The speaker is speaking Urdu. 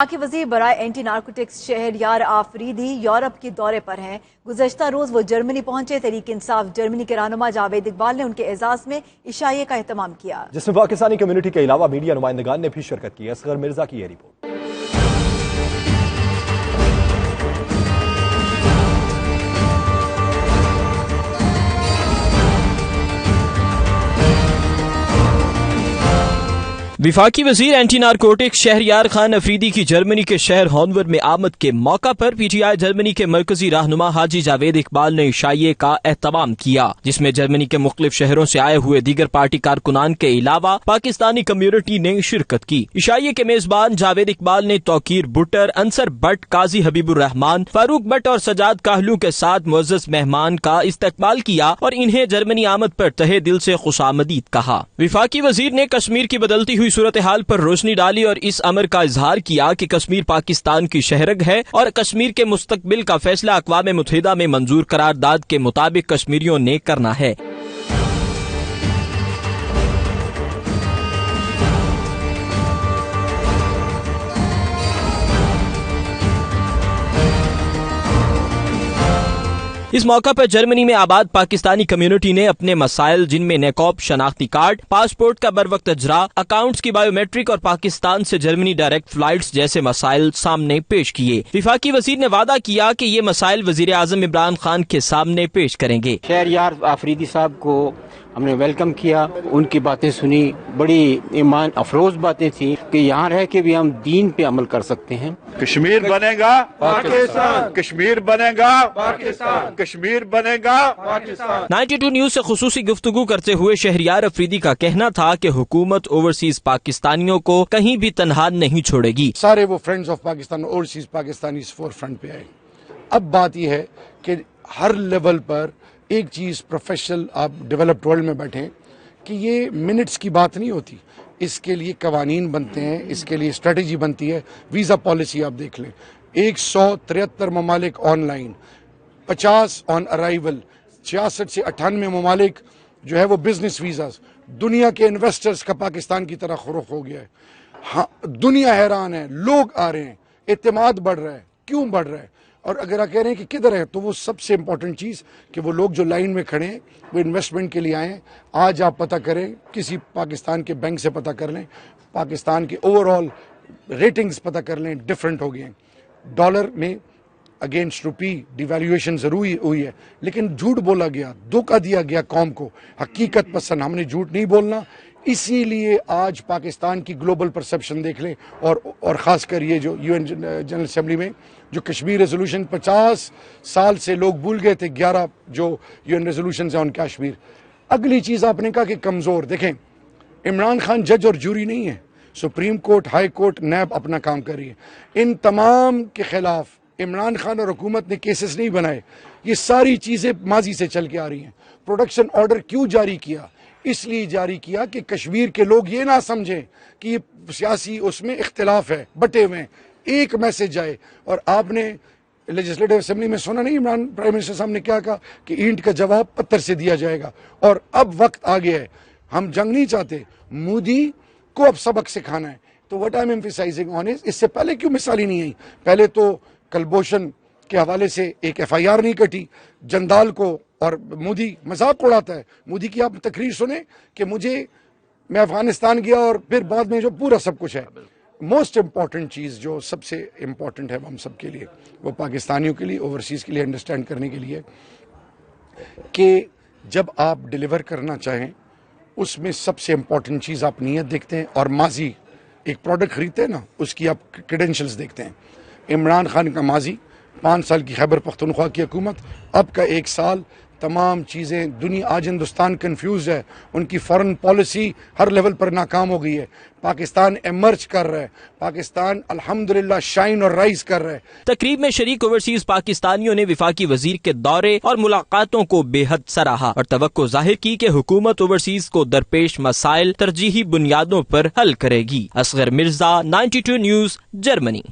وفاقی وزیر برائے anti narcotics Shehryar Afridi Europe کے دورے پر ہیں۔ گزشتہ روز وہ جرمنی پہنچے۔ تحریک انصاف جرمنی کے رہنما جاوید اقبال نے ان کے اعزاز میں عشائیے کا اہتمام کیا، جس میں پاکستانی کمیونٹی کے علاوہ میڈیا نمائندگان نے بھی شرکت کی۔ اصغر مرزا کی یہ رپورٹ۔ وفاقی وزیر اینٹی نارکوٹکس شہریار خان افریدی کی جرمنی کے شہر ہانوور میں آمد کے موقع پر پی ٹی آئی جرمنی کے مرکزی رہنما حاجی جاوید اقبال نے عشائیے کا اہتمام کیا، جس میں جرمنی کے مختلف شہروں سے آئے ہوئے دیگر پارٹی کارکنان کے علاوہ پاکستانی کمیونٹی نے شرکت کی۔ عشائیے کے میزبان جاوید اقبال نے توقیر butter, Ansar but, Qazi Habib Rahman, Farooq but اور سجاد کاہلو کے ساتھ معزز مہمان کا استقبال کیا اور انہیں جرمنی آمد پر تہہ دل سے خوش آمدید کہا۔ وفاقی وزیر نے کشمیر کی بدلتی ہوئی صورتحال پر روشنی ڈالی اور اس امر کا اظہار کیا کہ کشمیر پاکستان کی شہرگ ہے اور کشمیر کے مستقبل کا فیصلہ اقوام متحدہ میں منظور قرارداد کے مطابق کشمیریوں نے کرنا ہے۔ اس موقع پر جرمنی میں آباد پاکستانی کمیونٹی نے اپنے مسائل، جن میں نیکوپ شناختی کارڈ، پاسپورٹ کا بروقت اجرا، اکاؤنٹس کی بائیو میٹرک اور پاکستان سے جرمنی ڈائریکٹ فلائٹس جیسے مسائل سامنے پیش کیے۔ وفاقی وزیر نے وعدہ کیا کہ یہ مسائل وزیر اعظم عمران خان کے سامنے پیش کریں گے۔ شہریار آفریدی صاحب کو ہم نے ویلکم کیا، ان کی باتیں سنی، بڑی ایمان افروز باتیں تھیں کہ یہاں رہ کے بھی ہم دین پہ عمل کر سکتے ہیں۔ کشمیر بنے گا پاکستان، کشمیر بنے گا پاکستان، کشمیر بنے گا پاکستان۔ 92 نیوز سے خصوصی گفتگو کرتے ہوئے شہریار افریدی کا کہنا تھا کہ حکومت اوورسیز پاکستانیوں کو کہیں بھی تنہا نہیں چھوڑے گی۔ سارے وہ friends of Pakistan, overseas Pakistani forefront پہ آئے۔ اب بات یہ ہے کہ ہر لیول پر ایک چیز پروفیشنل آپ ڈیولپڈ ورلڈ میں بیٹھیں کہ یہ منٹس کی بات نہیں ہوتی، اس کے لیے قوانین بنتے ہیں، اس کے لیے اسٹریٹجی بنتی ہے۔ ویزا پالیسی آپ دیکھ لیں، 173 ممالک آن لائن، 50 آن ارائیول، 66 سے 98 ممالک جو ہے وہ بزنس ویزاز۔ دنیا کے انویسٹرز کا پاکستان کی طرح رخ ہو گیا ہے۔ ہاں، دنیا حیران ہے، لوگ آ رہے ہیں، اعتماد بڑھ رہا ہے۔ کیوں بڑھ رہا ہے؟ اور اگر آپ کہہ رہے ہیں کہ کدھر ہے، تو وہ سب سے امپورٹنٹ چیز کہ وہ لوگ جو لائن میں کھڑے ہیں وہ انویسٹمنٹ کے لیے آئے ہیں۔ آج آپ پتہ کریں، کسی پاکستان کے بینک سے پتہ کر لیں، پاکستان کے اوور آل ریٹنگز پتہ کر لیں، ڈفرینٹ ہو گئے ہیں۔ ڈالر میں اگینسٹ روپی ڈیویلیویشن ضروری ہوئی ہے، لیکن جھوٹ بولا گیا، دھوکہ دیا گیا قوم کو۔ حقیقت پسند، ہم نے جھوٹ نہیں بولنا، اسی لیے آج پاکستان کی گلوبل پرسپشن دیکھ لیں، اور خاص کر یہ جو UN جنرل اسمبلی میں جو کشمیر ریزولوشن 50 سال سے لوگ بھول گئے تھے، 11 جو UN ریزولوشنز ہیں ان کشمیر۔ اگلی چیز آپ نے کہا کہ کمزور، دیکھیں عمران خان جج اور جوری نہیں ہے، supreme court, high court, NAB اپنا کام کر رہی ہے۔ ان تمام کے خلاف عمران خان اور حکومت نے کیسز نہیں بنائے، یہ ساری چیزیں ماضی سے چل کے آ رہی ہیں۔ پروڈکشن آرڈر کیوں جاری کیا؟ اس لیے جاری کیا کہ کشمیر کے لوگ یہ نہ سمجھیں کہ یہ سیاسی اس میں اختلاف ہے، بٹے ہوئے ہیں، ایک میسج آئے۔ اور آپ نے لیجسلیٹو اسمبلی میں سنا نہیں عمران پرائم منسٹر صاحب نے کیا کہا کہ اینٹ کا جواب پتھر سے دیا جائے گا۔ اور اب وقت آ گیا ہے، ہم جنگ نہیں چاہتے، مودی کو اب سبق سکھانا ہے۔ تو وٹ آئی ایم ایمفیسائزنگ آن اس سے پہلے کیوں مثال ہی نہیں آئی؟ پہلے تو کلبھوشن کے حوالے سے ایک FIR نہیں کٹی، جندال کو، اور مودی مذاق اڑاتا ہے۔ مودی کی آپ تقریر سنیں کہ میں افغانستان گیا اور پھر بعد میں جو پورا سب کچھ ہے۔ موسٹ امپورٹنٹ چیز جو سب سے امپورٹنٹ ہے ہم سب کے لیے، وہ پاکستانیوں کے لیے، اوورسیز کے لیے انڈرسٹینڈ کرنے کے لیے، کہ جب آپ ڈیلیور کرنا چاہیں اس میں سب سے امپورٹنٹ چیز آپ نیت دیکھتے ہیں، اور ماضی ایک پروڈکٹ خریدتے ہیں نا، اس کی آپ کریڈینشلز دیکھتے ہیں۔ عمران خان کا ماضی، 5 سال کی خیبر پختونخوا کی حکومت، اب کا 1 سال، تمام چیزیں دنیا، آج ہندوستان کنفیوز ہے، ان کی فارن پالیسی ہر لیول پر ناکام ہو گئی ہے۔ پاکستان ایمرج کر رہا ہے، پاکستان الحمدللہ شائن اور رائز کر رہا ہے۔ تقریب میں شریک اوورسیز پاکستانیوں نے وفاقی وزیر کے دورے اور ملاقاتوں کو بے حد سراہا اور توقع ظاہر کی کہ حکومت اوورسیز کو درپیش مسائل ترجیحی بنیادوں پر حل کرے گی۔ اصغر مرزا، 92 نیوز، جرمنی۔